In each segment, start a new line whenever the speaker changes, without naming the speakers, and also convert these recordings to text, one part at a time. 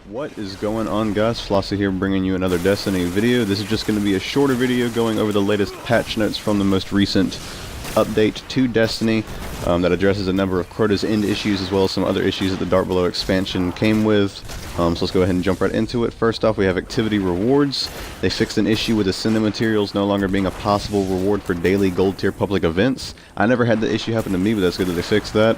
What is going on, guys? Flossie here, bringing you another Destiny video. This is just going to be a shorter video going over the latest patch notes from the most recent update to Destiny that addresses a number of Crota's End issues as well as some other issues that the Dark Below expansion came with. So let's go ahead and jump right into it. First off, we have activity rewards. They fixed an issue with Ascendant materials no longer being a possible reward for daily gold tier public events. I never had the issue happen to me, but that's good that they fixed that.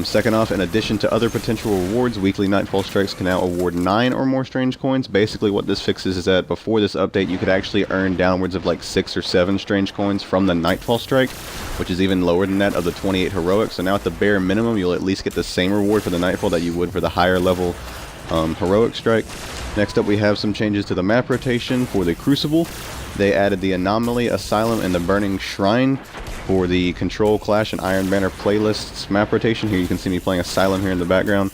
Second off, in addition to other potential rewards, weekly Nightfall strikes can now award 9 or more strange coins. Basically what this fixes is that before this update you could actually earn downwards of like 6 or 7 strange coins from the Nightfall strike, which is even lower than that of the 28 heroic. So now at the bare minimum you'll at least get the same reward for the Nightfall that you would for the higher level heroic strike. Next up we have some changes to the map rotation for the Crucible. They added the Anomaly, Asylum, and the Burning Shrine for the Control, Clash, and Iron Banner playlists map rotation. Here you can see me playing Asylum here in the background.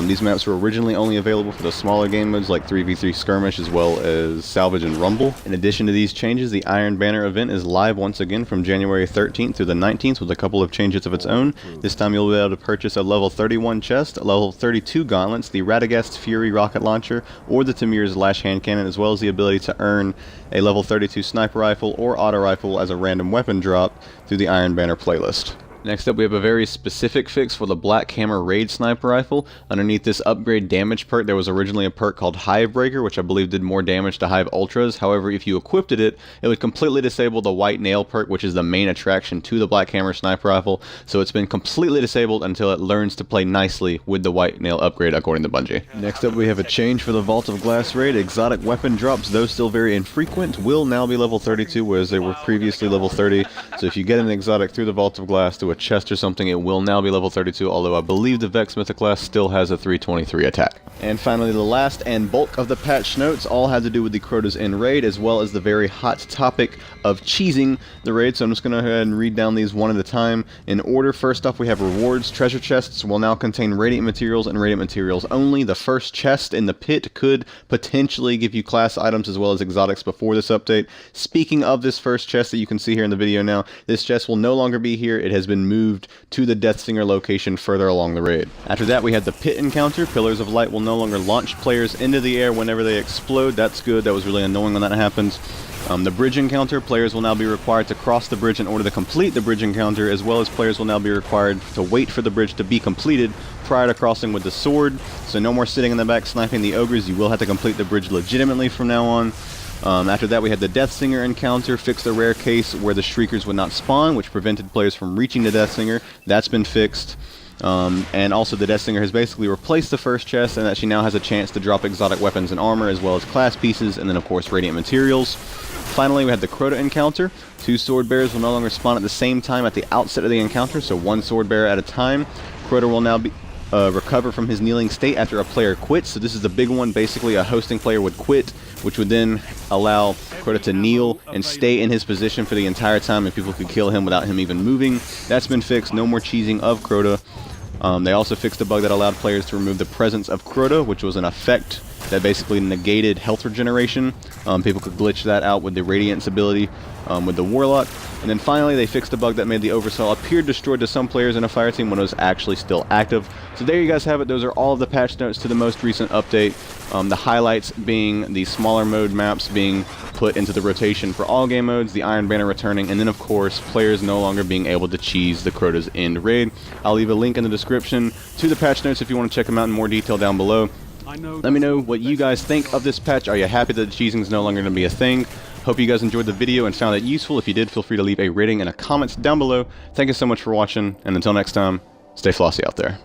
These maps were originally only available for the smaller game modes like 3v3 Skirmish as well as Salvage and Rumble. In addition to these changes, the Iron Banner event is live once again from January 13th through the 19th with a couple of changes of its own. This time you'll be able to purchase a level 31 chest, level 32 gauntlets, the Radagast's Fury rocket launcher, or the Tamir's Lash hand cannon, as well as the ability to earn a level 32 sniper rifle or auto rifle as a random weapon drop through the Iron Banner playlist. Next up we have a very specific fix for the Black Hammer Raid Sniper Rifle. Underneath this upgrade damage perk there was originally a perk called Hive Breaker, which I believe did more damage to Hive Ultras. However, if you equipped it, it would completely disable the White Nail perk, which is the main attraction to the Black Hammer Sniper Rifle. So it's been completely disabled until it learns to play nicely with the White Nail upgrade according to Bungie. Next up we have a change for the Vault of Glass Raid. Exotic weapon drops, though still very infrequent, will now be level 32, whereas they were previously level 30. So if you get an exotic through the Vault of Glass through a chest or something, it will now be level 32, although I believe the Vex Mythic class still has a 323 attack. And finally, the last and bulk of the patch notes all had to do with the Crota's End raid, as well as the very hot topic of cheesing the raid. So I'm just going to go ahead and read down these one at a time in order. First off, we have rewards. Treasure chests will now contain radiant materials and radiant materials only. The first chest in the pit could potentially give you class items as well as exotics before this update. Speaking of this first chest that you can see here in the video now, this chest will no longer be here. It has been moved to the Deathsinger location further along the raid. After that, we had the pit encounter. Pillars of Light will no longer launch players into the air whenever they explode. That's good. That was really annoying when that happens. The bridge encounter, players will now be required to cross the bridge in order to complete the bridge encounter, as well as players will now be required to wait for the bridge to be completed prior to crossing with the sword. So no more sitting in the back sniping the ogres. You will have to complete the bridge legitimately from now on. After that we had the Deathsinger encounter, fixed the rare case where the Shriekers would not spawn, which prevented players from reaching the Deathsinger. That's been fixed. And also the Deathsinger has basically replaced the first chest, and that she now has a chance to drop exotic weapons and armor as well as class pieces, and then of course radiant materials. Finally we had the Crota encounter. 2 sword bearers will no longer spawn at the same time at the outset of the encounter, so 1 sword bearer at a time. Crota will now be recover from his kneeling state after a player quits. So this is the big one. Basically a hosting player would quit, which would then allow Crota to kneel and stay in his position for the entire time, and people could kill him without him even moving. That's been fixed. No more cheesing of Crota. They also fixed a bug that allowed players to remove the presence of Crota, which was an effect that basically negated health regeneration. People could glitch that out with the Radiance ability with the Warlock. And then finally they fixed a bug that made the Oversoul appear destroyed to some players in a fire team when it was actually still active. So there you guys have it. Those are all of the patch notes to the most recent update. The highlights being the smaller mode maps being put into the rotation for all game modes, the Iron Banner returning, and then of course players no longer being able to cheese the Crota's End raid. I'll leave a link in the description to the patch notes if you want to check them out in more detail down below. Let me know what you guys think of this patch. Are you happy that the cheesing is no longer going to be a thing? Hope you guys enjoyed the video and found it useful. If you did, feel free to leave a rating and a comment down below. Thank you so much for watching, and until next time, stay flossy out there.